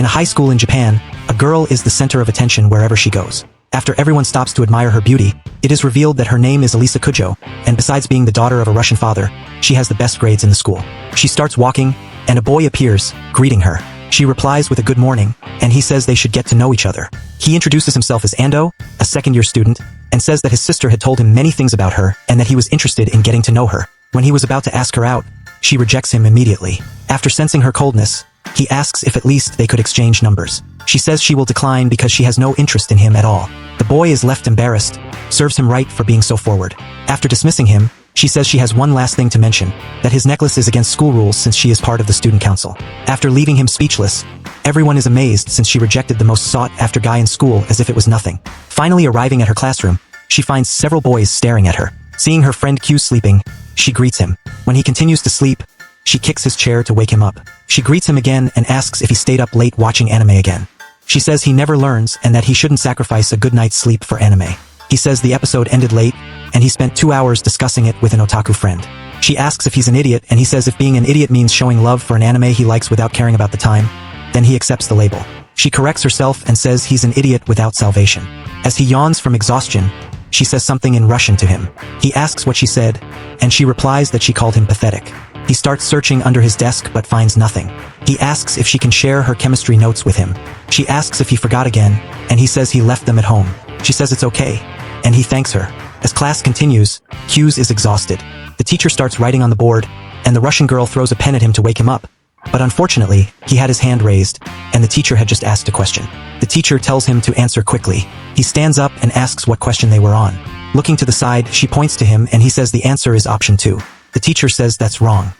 a high school in Japan, a girl is the center of attention wherever she goes. After everyone stops to admire her beauty, it is revealed that her name is Elisa Kujo, and besides being the daughter of a Russian father, she has the best grades in the school. She starts walking, and a boy appears, greeting her. She replies with a good morning, and he says they should get to know each other. He introduces himself as Ando, a second-year student, and says that his sister had told him many things about her and that he was interested in getting to know her. When he was about to ask her out, she rejects him immediately. After sensing her coldness, he asks if at least they could exchange numbers. She says she will decline because she has no interest in him at all. The boy is left embarrassed, serves him right for being so forward. After dismissing him, she says she has one last thing to mention, that his necklace is against school rules since she is part of the student council. After leaving him speechless, everyone is amazed since she rejected the most sought-after guy in school as if it was nothing. Finally arriving at her classroom, she finds several boys staring at her. Seeing her friend Q sleeping, she greets him. When he continues to sleep, she kicks his chair to wake him up. She greets him again and asks if he stayed up late watching anime again. She says he never learns and that he shouldn't sacrifice a good night's sleep for anime. He says the episode ended late, and he spent 2 hours discussing it with an otaku friend. She asks if he's an idiot, and he says if being an idiot means showing love for an anime he likes without caring about the time, then he accepts the label. She corrects herself and says he's an idiot without salvation. As he yawns from exhaustion, she says something in Russian to him. He asks what she said, and she replies that she called him pathetic. He starts searching under his desk but finds nothing. He asks if she can share her chemistry notes with him. She asks if he forgot again, and he says he left them at home. She says it's okay, and he thanks her. As class continues, Hughes is exhausted. The teacher starts writing on the board, and the Russian girl throws a pen at him to wake him up. But unfortunately, he had his hand raised, and the teacher had just asked a question. The teacher tells him to answer quickly. He stands up and asks what question they were on. Looking to the side, she points to him and he says the answer is option 2. The teacher says that's wrong.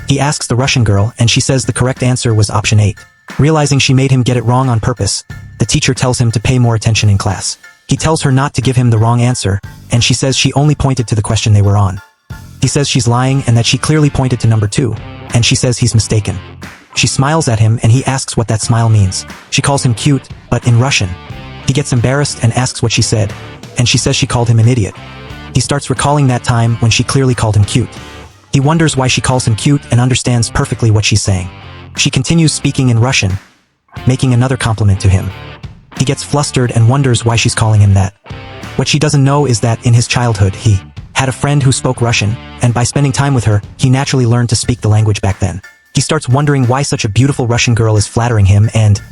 He asks the Russian girl and she says the correct answer was option 8. Realizing she made him get it wrong on purpose, the teacher tells him to pay more attention in class. He tells her not to give him the wrong answer, and she says she only pointed to the question they were on. He says she's lying and that she clearly pointed to number 2, and she says he's mistaken. She smiles at him and he asks what that smile means. She calls him cute, but in Russian. He gets embarrassed and asks what she said, and she says she called him an idiot. He starts recalling that time when she clearly called him cute. He wonders why she calls him cute and understands perfectly what she's saying. She continues speaking in Russian, making another compliment to him. He gets flustered and wonders why she's calling him that. What she doesn't know is that in his childhood he had a friend who spoke Russian, and by spending time with her, he naturally learned to speak the language back then. He starts wondering why such a beautiful Russian girl is flattering him, and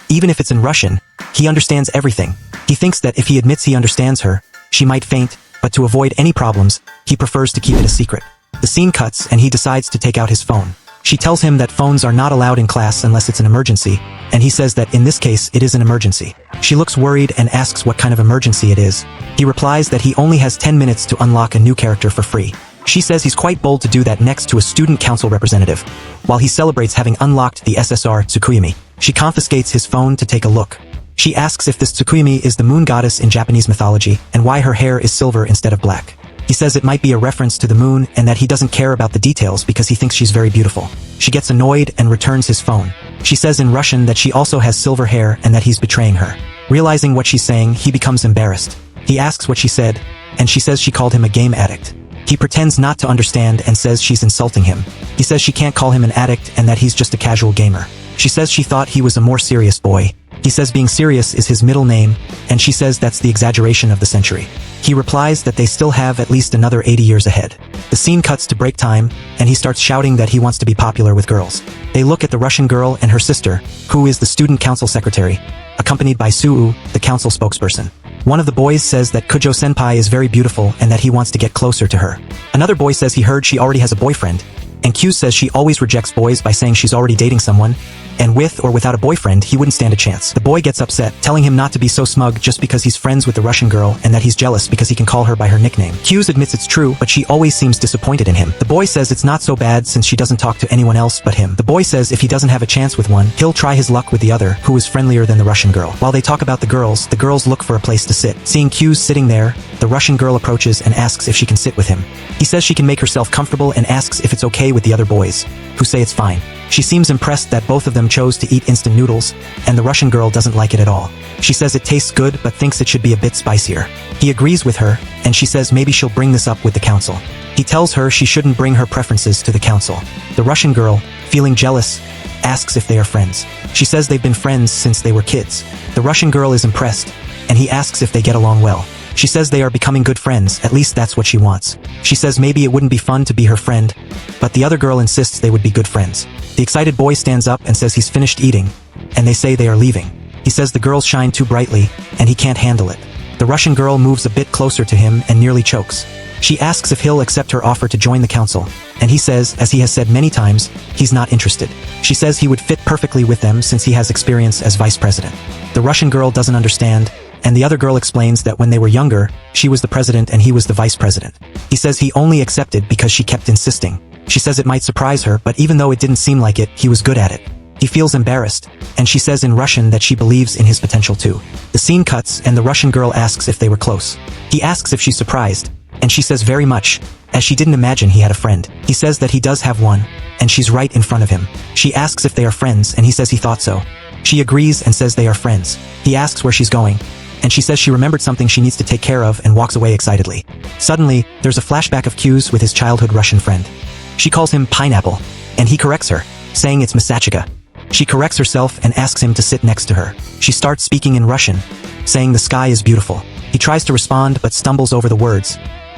even if it's in Russian, he understands everything. He thinks that if he admits he understands her, she might faint, but to avoid any problems, he prefers to keep it a secret. The scene cuts and he decides to take out his phone. She tells him that phones are not allowed in class unless it's an emergency, and he says that in this case it is an emergency. She looks worried and asks what kind of emergency it is. He replies that he only has 10 minutes to unlock a new character for free. She says he's quite bold to do that next to a student council representative, while he celebrates having unlocked the SSR Tsukuyumi. She confiscates his phone to take a look. She asks if this Tsukuyumi is the moon goddess in Japanese mythology and why her hair is silver instead of black. He says it might be a reference to the moon and that he doesn't care about the details because he thinks she's very beautiful. She gets annoyed and returns his phone. She says in Russian that she also has silver hair and that he's betraying her. Realizing what she's saying, he becomes embarrassed. He asks what she said, and she says she called him a game addict. He pretends not to understand and says she's insulting him. He says she can't call him an addict and that he's just a casual gamer. She says she thought he was a more serious boy. He says being serious is his middle name, and she says that's the exaggeration of the century. He replies that they still have at least another 80 years ahead. The scene cuts to break time, and he starts shouting that he wants to be popular with girls. They look at the Russian girl and her sister, who is the student council secretary, accompanied by Suu, the council spokesperson. One of the boys says that Kujo-senpai is very beautiful and that he wants to get closer to her. Another boy says he heard she already has a boyfriend, and Q says she always rejects boys by saying she's already dating someone, and with or without a boyfriend, he wouldn't stand a chance. The boy gets upset, telling him not to be so smug just because he's friends with the Russian girl and that he's jealous because he can call her by her nickname. Hughes admits it's true, but she always seems disappointed in him. The boy says it's not so bad since she doesn't talk to anyone else but him. The boy says if he doesn't have a chance with one, he'll try his luck with the other, who is friendlier than the Russian girl. While they talk about the girls look for a place to sit. Seeing Hughes sitting there, the Russian girl approaches and asks if she can sit with him. He says she can make herself comfortable and asks if it's okay with the other boys, who say it's fine. She seems impressed that both of them chose to eat instant noodles, and the Russian girl doesn't like it at all. She says it tastes good but thinks it should be a bit spicier. He agrees with her, and she says maybe she'll bring this up with the council. He tells her she shouldn't bring her preferences to the council. The Russian girl, feeling jealous, asks if they are friends. She says they've been friends since they were kids. The Russian girl is impressed, and he asks if they get along well. She says they are becoming good friends, at least that's what she wants. She says maybe it wouldn't be fun to be her friend, but the other girl insists they would be good friends. The excited boy stands up and says he's finished eating, and they say they are leaving. He says the girls shine too brightly, and he can't handle it. The Russian girl moves a bit closer to him and nearly chokes. She asks if he'll accept her offer to join the council, and he says, as he has said many times, he's not interested. She says he would fit perfectly with them since he has experience as vice president. The Russian girl doesn't understand, and the other girl explains that when they were younger, she was the president and he was the vice president. He says he only accepted because she kept insisting. She says it might surprise her, but even though it didn't seem like it, he was good at it. He feels embarrassed, and she says in Russian that she believes in his potential too. The scene cuts, and the Russian girl asks if they were close. He asks if she's surprised, and she says very much, as she didn't imagine he had a friend. He says that he does have one, and she's right in front of him. She asks if they are friends, and he says he thought so. She agrees and says they are friends. He asks where she's going, and she says she remembered something she needs to take care of and walks away excitedly. Suddenly, there's a flashback of Q's with his childhood Russian friend. She calls him Pineapple, and he corrects her, saying it's Masachika. She corrects herself and asks him to sit next to her. She starts speaking in Russian, saying the sky is beautiful. He tries to respond but stumbles over the words,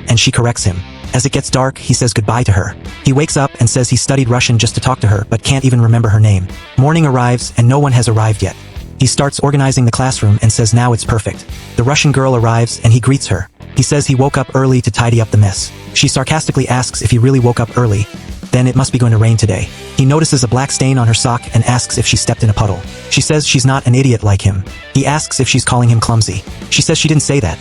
and she corrects him. As it gets dark, he says goodbye to her. He wakes up and says he studied Russian just to talk to her but can't even remember her name. Morning arrives and no one has arrived yet. He starts organizing the classroom and says now it's perfect. The Russian girl arrives and he greets her. He says he woke up early to tidy up the mess. She sarcastically asks if he really woke up early. Then it must be going to rain today. He notices a black stain on her sock and asks if she stepped in a puddle. She says she's not an idiot like him. He asks if she's calling him clumsy. She says she didn't say that.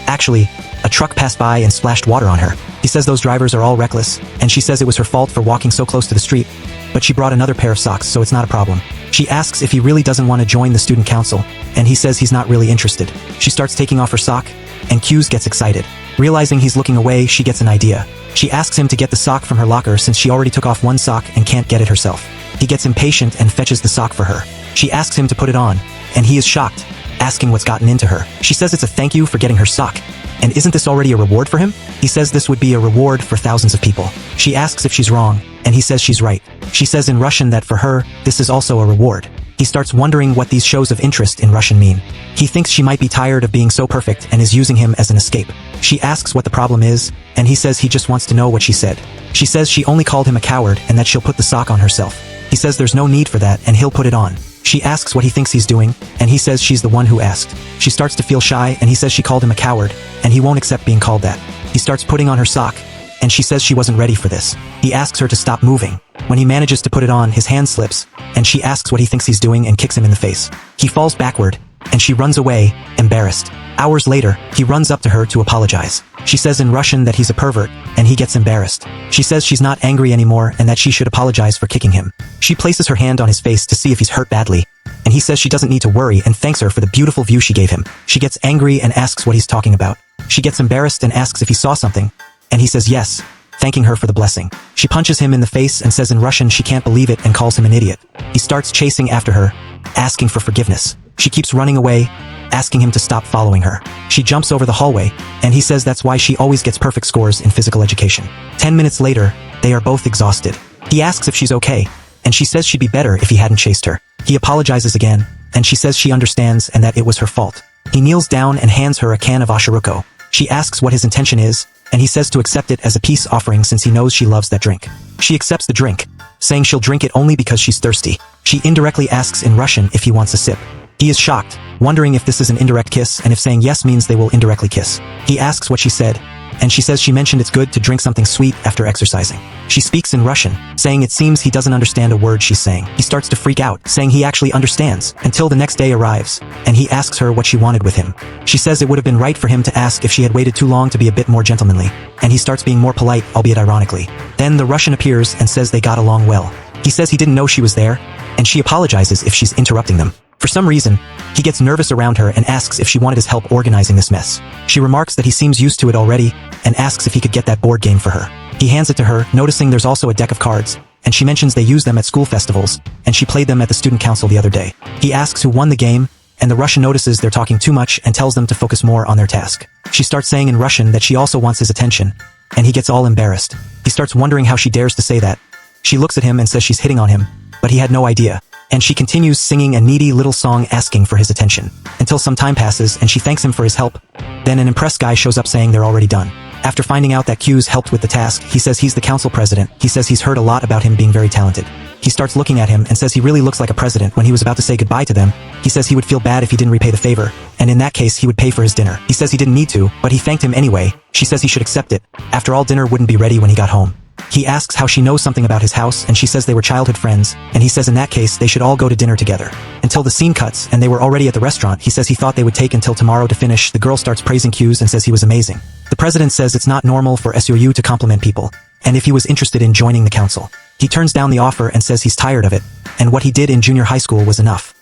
Actually, a truck passed by and splashed water on her. He says those drivers are all reckless, and she says it was her fault for walking so close to the street, but she brought another pair of socks, so it's not a problem. She asks if he really doesn't want to join the student council, and he says he's not really interested. She starts taking off her sock, and Q's gets excited. Realizing he's looking away, she gets an idea. She asks him to get the sock from her locker since she already took off one sock and can't get it herself. He gets impatient and fetches the sock for her. She asks him to put it on, and he is shocked, asking what's gotten into her. She says it's a thank you for getting her sock. And isn't this already a reward for him? He says this would be a reward for thousands of people. She asks if she's wrong, and he says she's right. She says in Russian that for her, this is also a reward. He starts wondering what these shows of interest in Russian mean. He thinks she might be tired of being so perfect and is using him as an escape. She asks what the problem is, and he says he just wants to know what she said. She says she only called him a coward and that she'll put the sock on herself. He says there's no need for that and he'll put it on. She asks what he thinks he's doing, and he says she's the one who asked. She starts to feel shy, and he says she called him a coward, and he won't accept being called that. He starts putting on her sock, and she says she wasn't ready for this. He asks her to stop moving. When he manages to put it on, his hand slips, and she asks what he thinks he's doing and kicks him in the face. He falls backward, and she runs away, embarrassed. Hours later, he runs up to her to apologize. She says in Russian that he's a pervert, and he gets embarrassed. She says she's not angry anymore and that she should apologize for kicking him. She places her hand on his face to see if he's hurt badly, and he says she doesn't need to worry and thanks her for the beautiful view she gave him. She gets angry and asks what he's talking about. She gets embarrassed and asks if he saw something, and he says yes, thanking her for the blessing. She punches him in the face and says in Russian she can't believe it and calls him an idiot. He starts chasing after her, asking for forgiveness. She keeps running away, asking him to stop following her. She jumps over the hallway, and he says that's why she always gets perfect scores in physical education. 10 minutes later, they are both exhausted. He asks if she's okay, and she says she'd be better if he hadn't chased her. He apologizes again, and she says she understands and that it was her fault. He kneels down and hands her a can of ashiruko. She asks what his intention is, and he says to accept it as a peace offering since he knows she loves that drink. She accepts the drink, saying she'll drink it only because she's thirsty. She indirectly asks in Russian if he wants a sip. He is shocked, wondering if this is an indirect kiss and if saying yes means they will indirectly kiss. He asks what she said, and she says she mentioned it's good to drink something sweet after exercising. She speaks in Russian, saying it seems he doesn't understand a word she's saying. He starts to freak out, saying he actually understands, until the next day arrives, and he asks her what she wanted with him. She says it would have been right for him to ask if she had waited too long to be a bit more gentlemanly, and he starts being more polite, albeit ironically. Then the Russian appears and says they got along well. He says he didn't know she was there, and she apologizes if she's interrupting them. For some reason, He gets nervous around her and asks if she wanted his help organizing this mess. She remarks that he seems used to it already and asks if he could get that board game for her. He hands it to her, noticing there's also a deck of cards, and she mentions they use them at school festivals, and she played them at the student council the other day. He asks who won the game, and the Russian notices they're talking too much and tells them to focus more on their task. She starts saying in Russian that she also wants his attention, and he gets all embarrassed. He starts wondering how she dares to say that. She looks at him and says she's hitting on him, but he had no idea. And she continues singing a needy little song asking for his attention, until some time passes and she thanks him for his help. Then an impressed guy shows up saying they're already done. After finding out that Q's helped with the task, he says he's the council president. He says he's heard a lot about him being very talented. He starts looking at him and says he really looks like a president. When he was about to say goodbye to them, he says he would feel bad if he didn't repay the favor, and in that case he would pay for his dinner. He says he didn't need to, but he thanked him anyway. She says he should accept it. After all, dinner wouldn't be ready when he got home. He asks how she knows something about his house, and she says they were childhood friends, and he says in that case they should all go to dinner together. Until the scene cuts, and they were already at the restaurant. He says he thought they would take until tomorrow to finish. The girl starts praising Q's and says he was amazing. The president says it's not normal for SOU to compliment people, and if he was interested in joining the council. He turns down the offer and says he's tired of it, and what he did in junior high school was enough.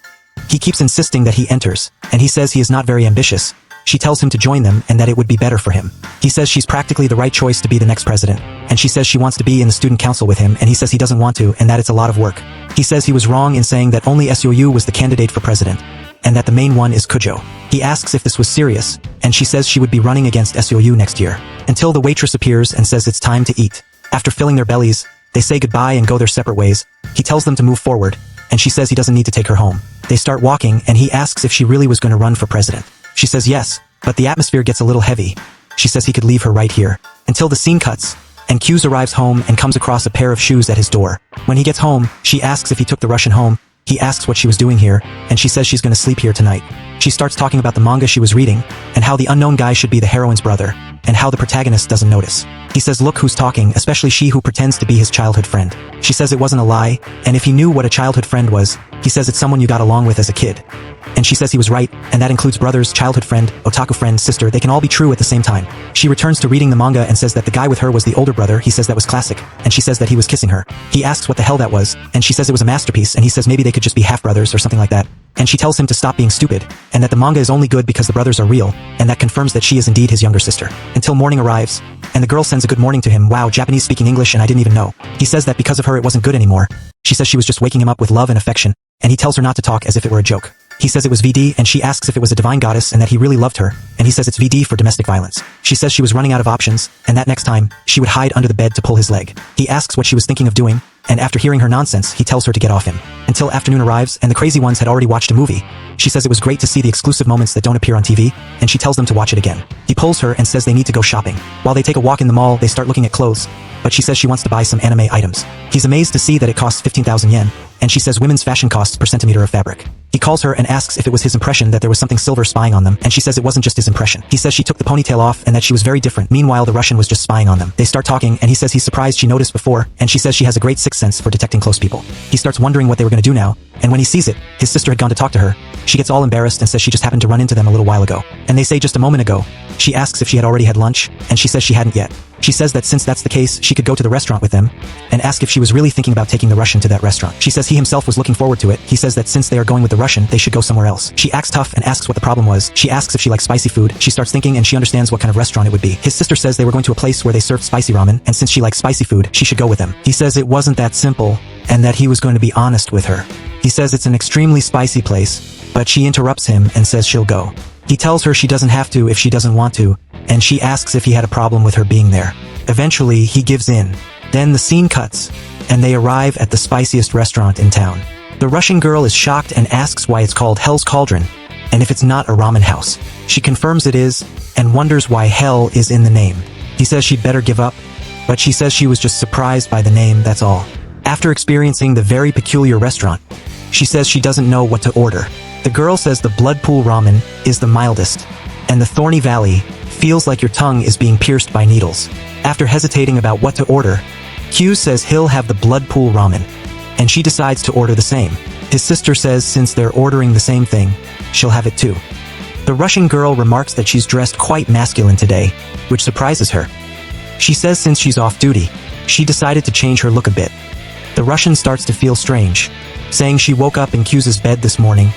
He keeps insisting that he enters, and he says he is not very ambitious. She tells him to join them and that it would be better for him. He says she's practically the right choice to be the next president, and she says she wants to be in the student council with him, and he says he doesn't want to and that it's a lot of work. He says he was wrong in saying that only SOU was the candidate for president, and that the main one is Kujo. He asks if this was serious, and she says she would be running against SOU next year, until the waitress appears and says it's time to eat. After filling their bellies, they say goodbye and go their separate ways. He tells them to move forward, and she says he doesn't need to take her home. They start walking, and he asks if she really was going to run for president. She says yes, but the atmosphere gets a little heavy. She says he could leave her right here. Until the scene cuts, and Q's arrives home and comes across a pair of shoes at his door. When he gets home, she asks if he took the Russian home. He asks what she was doing here, and she says she's going to sleep here tonight. She starts talking about the manga she was reading, and how the unknown guy should be the heroine's brother, and how the protagonist doesn't notice. He says look who's talking, especially she who pretends to be his childhood friend. She says it wasn't a lie, and if he knew what a childhood friend was, he says it's someone you got along with as a kid. And she says he was right, and that includes brothers, childhood friend, otaku friend, sister. They can all be true at the same time. She returns to reading the manga and says that the guy with her was the older brother. He says that was classic, and she says that he was kissing her. He asks what the hell that was, and she says it was a masterpiece, and he says maybe they could just be half-brothers or something like that. And she tells him to stop being stupid, and that the manga is only good because the brothers are real, and that confirms that she is indeed his younger sister. Until morning arrives, and the girl sends a good morning to him. Wow, Japanese speaking English and I didn't even know. He says that because of her it wasn't good anymore. She says she was just waking him up with love and affection, and he tells her not to talk as if it were a joke. He says it was VD, and she asks if it was a divine goddess and that he really loved her, and he says it's VD for domestic violence. She says she was running out of options, and that next time, she would hide under the bed to pull his leg. He asks what she was thinking of doing, and after hearing her nonsense, he tells her to get off him. Until afternoon arrives, and the crazy ones had already watched a movie. She says it was great to see the exclusive moments that don't appear on TV, and she tells them to watch it again. He pulls her and says they need to go shopping. While they take a walk in the mall, they start looking at clothes, but she says she wants to buy some anime items. He's amazed to see that it costs 15,000 yen, and she says women's fashion costs per centimeter of fabric. He calls her and asks if it was his impression that there was something silver spying on them, and she says it wasn't just his impression. He says she took the ponytail off and that she was very different. Meanwhile, the Russian was just spying on them. They start talking, and he says he's surprised she noticed before, and she says she has a great sixth sense for detecting close people. He starts wondering what they were going to do now, and when he sees it, his sister had gone to talk to her. She gets all embarrassed and says she just happened to run into them a little while ago. And they say just a moment ago. She asks if she had already had lunch, and she says she hadn't yet. She says that since that's the case, she could go to the restaurant with them, and ask if she was really thinking about taking the Russian to that restaurant. She says he himself was looking forward to it. He says that since they are going with the Russian, they should go somewhere else. She acts tough and asks what the problem was. She asks if she likes spicy food. She starts thinking and she understands what kind of restaurant it would be. His sister says they were going to a place where they served spicy ramen, and since she likes spicy food, she should go with them. He says it wasn't that simple, and that he was going to be honest with her. He says it's an extremely spicy place, but she interrupts him and says she'll go. He tells her she doesn't have to if she doesn't want to, and she asks if he had a problem with her being there. Eventually, he gives in. Then the scene cuts, and they arrive at the spiciest restaurant in town. The Russian girl is shocked and asks why it's called Hell's Cauldron, and if it's not a ramen house. She confirms it is, and wonders why hell is in the name. He says she'd better give up, but she says she was just surprised by the name, that's all. After experiencing the very peculiar restaurant, she says she doesn't know what to order. The girl says the blood pool ramen is the mildest, and the thorny valley feels like your tongue is being pierced by needles. After hesitating about what to order, Q says he'll have the blood pool ramen, and she decides to order the same. His sister says since they're ordering the same thing, she'll have it too. The Russian girl remarks that she's dressed quite masculine today, which surprises her. She says since she's off duty, she decided to change her look a bit. The Russian starts to feel strange, saying she woke up in Q's bed this morning,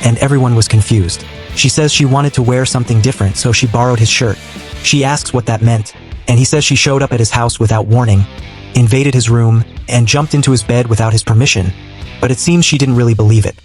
and everyone was confused. She says she wanted to wear something different, so she borrowed his shirt. She asks what that meant, and he says she showed up at his house without warning, invaded his room, and jumped into his bed without his permission, but it seems she didn't really believe it.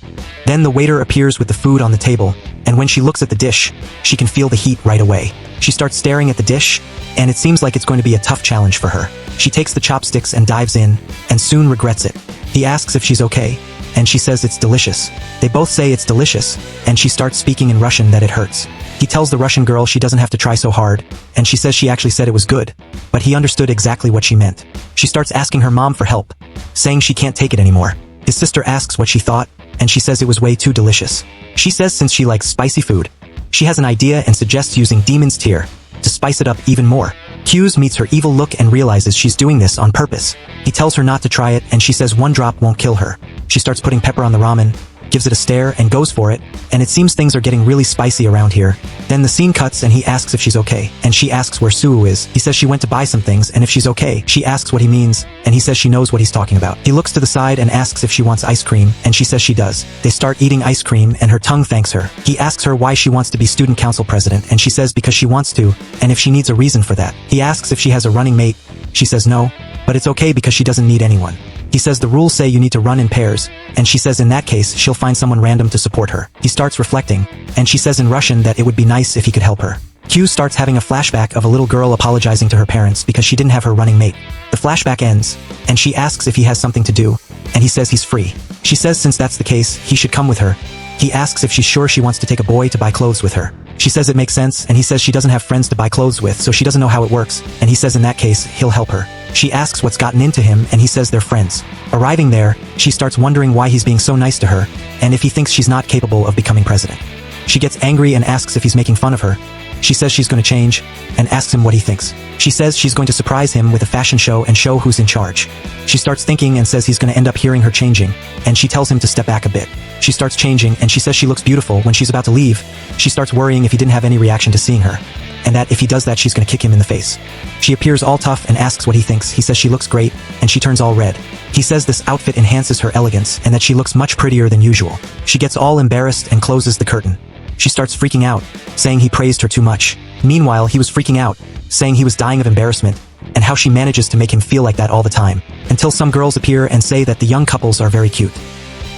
Then the waiter appears with the food on the table, and when she looks at the dish, she can feel the heat right away. She starts staring at the dish, and it seems like it's going to be a tough challenge for her. She takes the chopsticks and dives in, and soon regrets it. He asks if she's okay, and she says it's delicious. They both say it's delicious, and she starts speaking in Russian that it hurts. He tells the Russian girl she doesn't have to try so hard, and she says she actually said it was good, but he understood exactly what she meant. She starts asking her mom for help, saying she can't take it anymore. His sister asks what she thought, and she says it was way too delicious. She says since she likes spicy food, she has an idea and suggests using Demon's Tear to spice it up even more. Q's meets her evil look and realizes she's doing this on purpose. He tells her not to try it, and she says one drop won't kill her. She starts putting pepper on the ramen, gives it a stare, and goes for it, and it seems things are getting really spicy around here. Then the scene cuts and he asks if she's okay, and she asks where Sue is. He says she went to buy some things, and if she's okay. She asks what he means, and he says she knows what he's talking about. He looks to the side and asks if she wants ice cream, and she says she does. They start eating ice cream, and her tongue thanks her. He asks her why she wants to be student council president, and she says because she wants to, and if she needs a reason for that. He asks if she has a running mate. She says no, but it's okay because she doesn't need anyone. He says the rules say you need to run in pairs, and she says in that case she'll find someone random to support her. He starts reflecting, and she says in Russian that it would be nice if he could help her. Q starts having a flashback of a little girl apologizing to her parents because she didn't have her running mate. The flashback ends, and she asks if he has something to do, and he says he's free. She says since that's the case, he should come with her. He asks if she's sure she wants to take a boy to buy clothes with her. She says it makes sense, and he says she doesn't have friends to buy clothes with, so she doesn't know how it works, and he says in that case, he'll help her. She asks what's gotten into him, and he says they're friends. Arriving there, she starts wondering why he's being so nice to her, and if he thinks she's not capable of becoming president. She gets angry and asks if he's making fun of her. She says she's going to change, and asks him what he thinks. She says she's going to surprise him with a fashion show and show who's in charge. She starts thinking and says he's going to end up hearing her changing, and she tells him to step back a bit. She starts changing, and she says she looks beautiful. When she's about to leave, she starts worrying if he didn't have any reaction to seeing her, and that if he does that she's going to kick him in the face. She appears all tough and asks what he thinks. He says she looks great, and she turns all red. He says this outfit enhances her elegance and that she looks much prettier than usual. She gets all embarrassed and closes the curtain. She starts freaking out, saying he praised her too much. Meanwhile, he was freaking out, saying he was dying of embarrassment, and how she manages to make him feel like that all the time, until some girls appear and say that the young couples are very cute.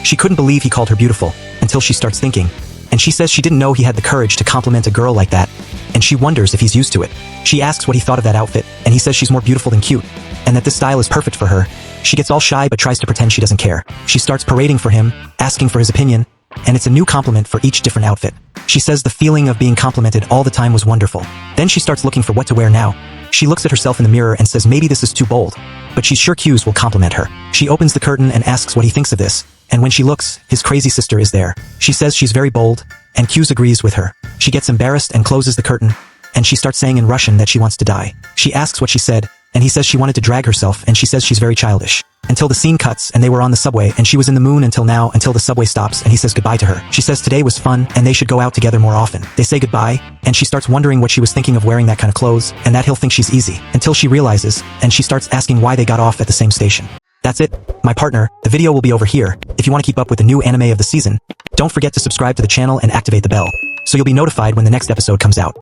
She couldn't believe he called her beautiful, until she starts thinking, and she says she didn't know he had the courage to compliment a girl like that, and she wonders if he's used to it. She asks what he thought of that outfit, and he says she's more beautiful than cute, and that this style is perfect for her. She gets all shy but tries to pretend she doesn't care. She starts parading for him, asking for his opinion, and it's a new compliment for each different outfit. She says the feeling of being complimented all the time was wonderful. Then she starts looking for what to wear now. She looks at herself in the mirror and says maybe this is too bold, but she's sure Q's will compliment her. She opens the curtain and asks what he thinks of this, and when she looks, his crazy sister is there. She says she's very bold, and Q's agrees with her. She gets embarrassed and closes the curtain, and she starts saying in Russian that she wants to die. She asks what she said, and he says she wanted to drag herself, and she says she's very childish. Until the scene cuts, and they were on the subway, and she was in the moon until now, until the subway stops, and he says goodbye to her. She says today was fun, and they should go out together more often. They say goodbye, and she starts wondering what she was thinking of wearing that kind of clothes, and that he'll think she's easy, until she realizes, and she starts asking why they got off at the same station. That's it, my partner. The video will be over here. If you want to keep up with the new anime of the season, don't forget to subscribe to the channel and activate the bell, so you'll be notified when the next episode comes out.